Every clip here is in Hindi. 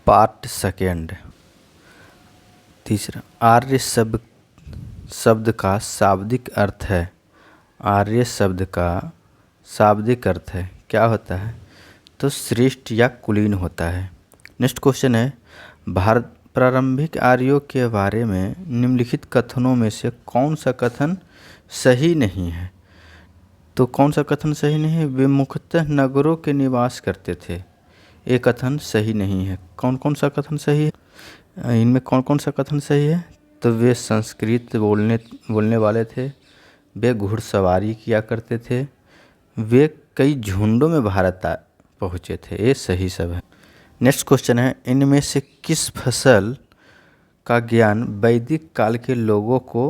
Part second. तीसरा, आर्य शब्द का शाब्दिक अर्थ है। आर्य शब्द का शाब्दिक अर्थ है क्या होता है? तो श्रेष्ठ या कुलीन होता है। नेक्स्ट क्वेश्चन है, भारत प्रारंभिक आर्यों के बारे में निम्नलिखित कथनों में से कौन सा कथन सही नहीं है? तो कौन सा कथन सही नहीं है? वे मुख्यतः नगरों के निवास करते थे। ये कथन सही नहीं है। कौन कौन सा कथन सही है? इनमें कौन कौन सा कथन सही है? तो वे संस्कृत बोलने वाले थे, वे घुड़सवारी किया करते थे, वे कई झुंडों में भारत पहुँचे थे। ये सही सब है। नेक्स्ट क्वेश्चन है, इनमें से किस फसल का ज्ञान वैदिक काल के लोगों को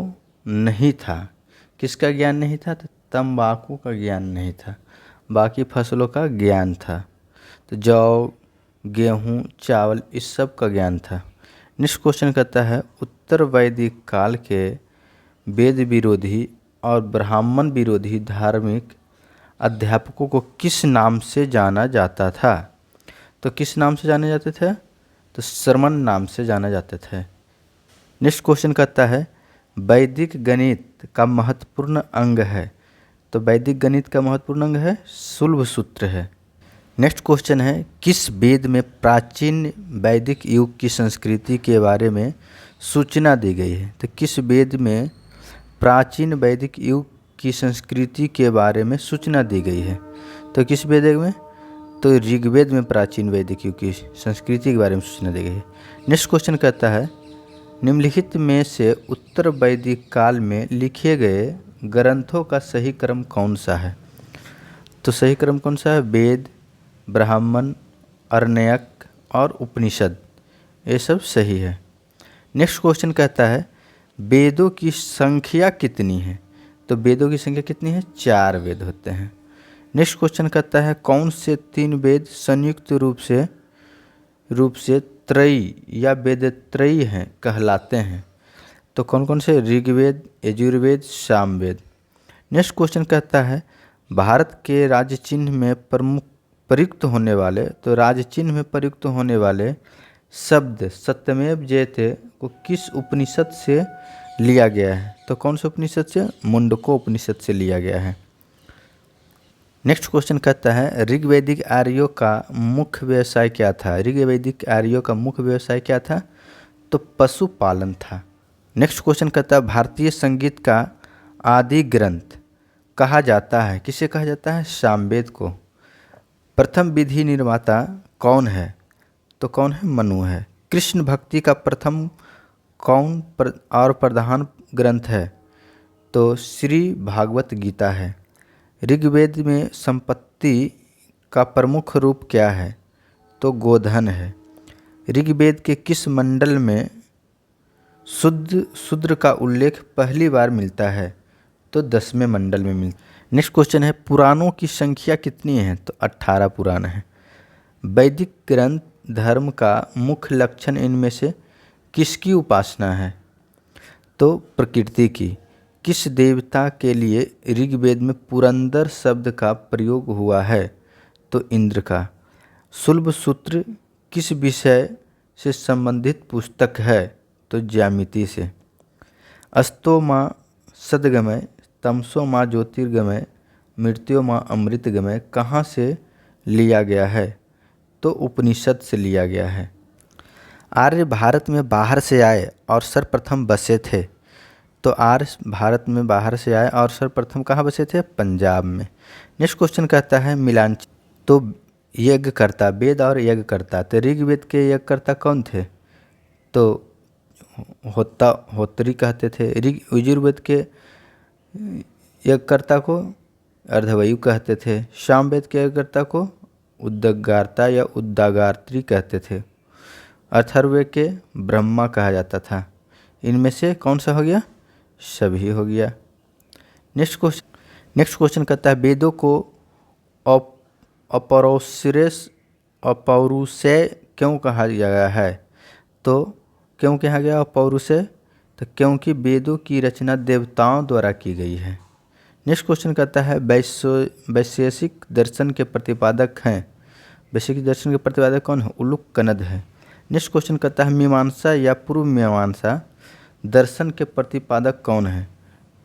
नहीं था? किसका ज्ञान नहीं था? तो तंबाकू का ज्ञान नहीं था, बाकी फसलों का ज्ञान था। तो जौ, गेहूँ, चावल इस सब का ज्ञान था। नेक्स्ट क्वेश्चन कहता है, उत्तर वैदिक काल के वेद विरोधी और ब्राह्मण विरोधी धार्मिक अध्यापकों को किस नाम से जाना जाता था? तो किस नाम से जाने जाते थे? तो श्रमण नाम से जाना जाते थे। नेक्स्ट क्वेश्चन कहता है, वैदिक गणित का महत्वपूर्ण अंग है। तो वैदिक गणित का महत्वपूर्ण अंग है शुल्ब सूत्र है। नेक्स्ट क्वेश्चन है, किस वेद में प्राचीन वैदिक युग की संस्कृति के बारे में सूचना दी गई है? तो किस वेद में प्राचीन वैदिक युग की संस्कृति के बारे में सूचना दी गई है? तो किस वेद में? तो ऋग्वेद में प्राचीन वैदिक युग की संस्कृति के बारे में सूचना दी गई है। नेक्स्ट क्वेश्चन कहता है, निम्नलिखित में से उत्तर वैदिक काल में लिखे गए ग्रंथों का सही क्रम कौन सा है? तो सही क्रम कौन सा है? वेद, ब्राह्मण, अरण्यक और उपनिषद, ये सब सही है। नेक्स्ट क्वेश्चन कहता है, वेदों की संख्या कितनी है? तो वेदों की संख्या कितनी है? 4 वेद होते हैं। नेक्स्ट क्वेश्चन कहता है, कौन से 3 वेद संयुक्त रूप से त्रयी या वेदत्रयी हैं कहलाते हैं? तो कौन कौन से? ऋग्वेद, यजुर्वेद, सामवेद। नेक्स्ट क्वेश्चन कहता है, भारत के राज्य चिन्ह में प्रयुक्त होने वाले, तो राज्य चिन्ह में प्रयुक्त होने वाले शब्द सत्यमेव जयते को किस उपनिषद से लिया गया है? तो कौन से उपनिषद से? मुंडको उपनिषद से लिया गया है। नेक्स्ट क्वेश्चन कहता है, ऋग्वैदिक आर्यों का मुख्य व्यवसाय क्या था? ऋग्वैदिक आर्यों का मुख्य व्यवसाय क्या था? तो पशुपालन था। नेक्स्ट क्वेश्चन कहता है, भारतीय संगीत का आदि ग्रंथ कहा जाता है, किसे कहा जाता है? सामवेद को। प्रथम विधि निर्माता कौन है? तो कौन है? मनु है। कृष्ण भक्ति का प्रथम और प्रधान ग्रंथ है? तो श्री भागवत गीता है। ऋग्वेद में संपत्ति का प्रमुख रूप क्या है? तो गोधन है। ऋग्वेद के किस मंडल में शूद्र का उल्लेख पहली बार मिलता है? तो 10वें मंडल में मिलता है। नेक्स्ट क्वेश्चन है, पुराणों की संख्या कितनी है? तो 18 पुराण है। वैदिक ग्रंथ धर्म का मुख्य लक्षण इनमें से किसकी उपासना है? तो प्रकृति की। किस देवता के लिए ऋग्वेद में पुरंदर शब्द का प्रयोग हुआ है? तो इंद्र का। शुल्ब सूत्र किस विषय से संबंधित पुस्तक है? तो ज्यामिति से। अस्तो माँ सद्गमय, तमसो माँ ज्योतिर्गमय, मृत्यो माँ अमृतगमय कहाँ से लिया गया है? तो उपनिषद से लिया गया है। आर्य भारत में बाहर से आए और सर्वप्रथम बसे थे। तो आर्य भारत में बाहर से आए और सर्वप्रथम कहाँ बसे थे? पंजाब में। नेक्स्ट क्वेश्चन कहता है, मिलान। तो यज्ञकर्ता, वेद और यज्ञकर्ता, तो ऋग्वेद के यज्ञकर्ता कौन थे? तो होत्री कहते थे। यजुर्वेद के यज्ञकर्ता को अर्धवायु कहते थे। सामवेद के यज्ञकर्ता को उद्गारता या उद्गात्री कहते थे। अथर्ववेद के ब्रह्मा कहा जाता था। इनमें से कौन सा हो गया? सभी हो गया। नेक्स्ट क्वेश्चन कहता है, वेदों को अपौरुषेय क्यों कहा गया है? तो क्यों कहा गया अपौरुषेय? तो क्योंकि वेदों की रचना देवताओं द्वारा की गई है। नेक्स्ट क्वेश्चन कहता है, वैशेषिक दर्शन के प्रतिपादक हैं। वैशेषिक दर्शन के प्रतिपादक कौन है? उलूक कनद है। नेक्स्ट क्वेश्चन कहता है मीमांसा या पूर्व मीमांसा दर्शन के प्रतिपादक कौन है?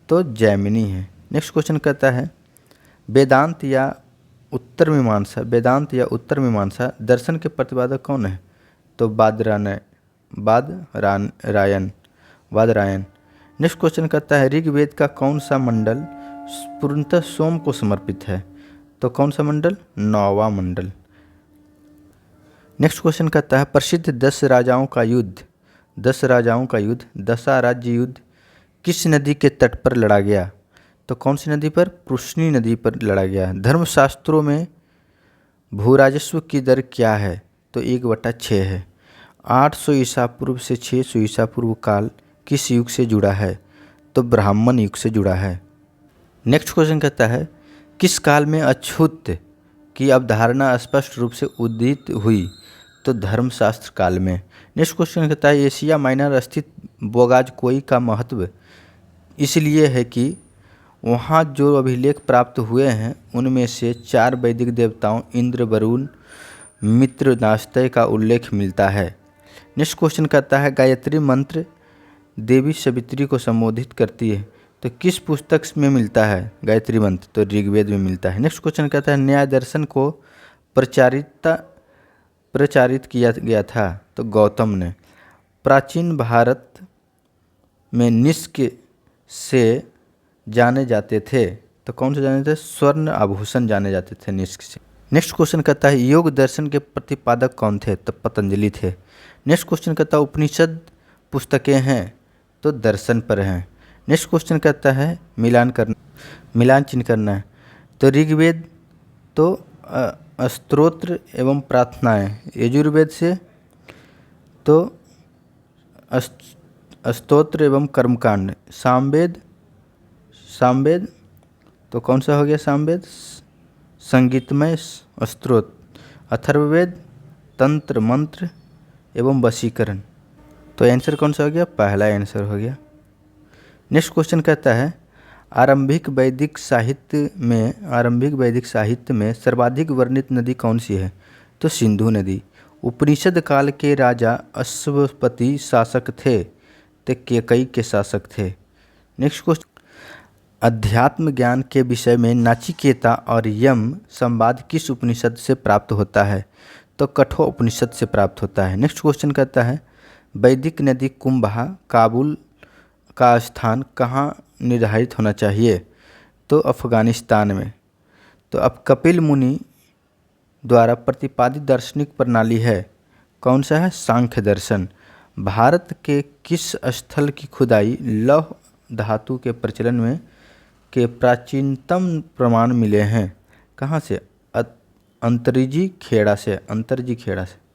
तो जैमिनी है। नेक्स्ट क्वेश्चन कहता है वेदांत या उत्तर मीमांसा दर्शन के प्रतिपादक कौन है? तो बादरायण। नेक्स्ट क्वेश्चन कहता है ऋग्वेद का कौन सा मंडल पूर्णतः सोम को समर्पित है? तो कौन सा मंडल? 9वां मंडल। नेक्स्ट क्वेश्चन कहता है प्रसिद्ध 10 राजाओं का युद्ध दशा राज्य युद्ध किस नदी के तट पर लड़ा गया? तो कौन सी नदी पर? पुष्णी नदी पर लड़ा गया। धर्मशास्त्रों में भूराजस्व की दर क्या है? तो 1/6 है। 800 ईसा पूर्व से 600 ईसा पूर्व काल किस युग से जुड़ा है? तो ब्राह्मण युग से जुड़ा है। नेक्स्ट क्वेश्चन कहता है किस काल में अछूत की अवधारणा स्पष्ट रूप से उदित हुई? तो धर्मशास्त्र काल में। नेक्स्ट क्वेश्चन कहता है एशिया माइनर स्थित बोगाजकोई का महत्व इसलिए है कि वहाँ जो अभिलेख प्राप्त हुए हैं उनमें से 4 वैदिक देवताओं इंद्र, वरुण, मित्र, नास्तेय का उल्लेख मिलता है। नेक्स्ट क्वेश्चन कहता है गायत्री मंत्र देवी सवित्री को संबोधित करती है, तो किस पुस्तक में मिलता है गायत्री मंत्र? तो ऋग्वेद में मिलता है। नेक्स्ट क्वेश्चन कहता है न्याय दर्शन को प्रचारित किया गया था? तो गौतम ने। प्राचीन भारत में निष्क से जाने जाते थे, तो कौन से जाने थे? स्वर्ण आभूषण जाने जाते थे निष्क से। नेक्स्ट क्वेश्चन कहता है योग दर्शन के प्रतिपादक कौन थे? तो पतंजलि थे। नेक्स्ट क्वेश्चन कहता है उपनिषद पुस्तकें हैं, तो दर्शन पर हैं। नेक्स्ट क्वेश्चन कहता है मिलान चिन्ह करना है, तो ऋग्वेद तो स्तोत्र एवं प्रार्थनाएं, यजुर्वेद से तो स्तोत्र एवं कर्मकांड, सामवेद तो कौन सा हो गया? सामवेद संगीतमय स्तोत्र, अथर्ववेद तंत्र मंत्र एवं वशीकरण। तो आंसर कौन सा हो गया? पहला आंसर हो गया। नेक्स्ट क्वेश्चन कहता है आरंभिक वैदिक साहित्य में सर्वाधिक वर्णित नदी कौन सी है? तो सिंधु नदी। उपनिषद काल के राजा अश्वपति शासक थे, तो केकई के शासक थे। नेक्स्ट क्वेश्चन अध्यात्म ज्ञान के विषय में नाचिकेता और यम संवाद किस उपनिषद से प्राप्त होता है? तो कठोर उपनिषद से प्राप्त होता है। नेक्स्ट क्वेश्चन कहता है वैदिक नदी कुंभा काबुल का स्थान कहाँ निर्धारित होना चाहिए? तो अफगानिस्तान में। तो अब कपिल मुनि द्वारा प्रतिपादित दार्शनिक प्रणाली है, कौन सा है? सांख्य दर्शन। भारत के किस स्थल की खुदाई लौह धातु के प्रचलन में के प्राचीनतम प्रमाण मिले हैं? कहाँ से? अंतरजी खेड़ा से।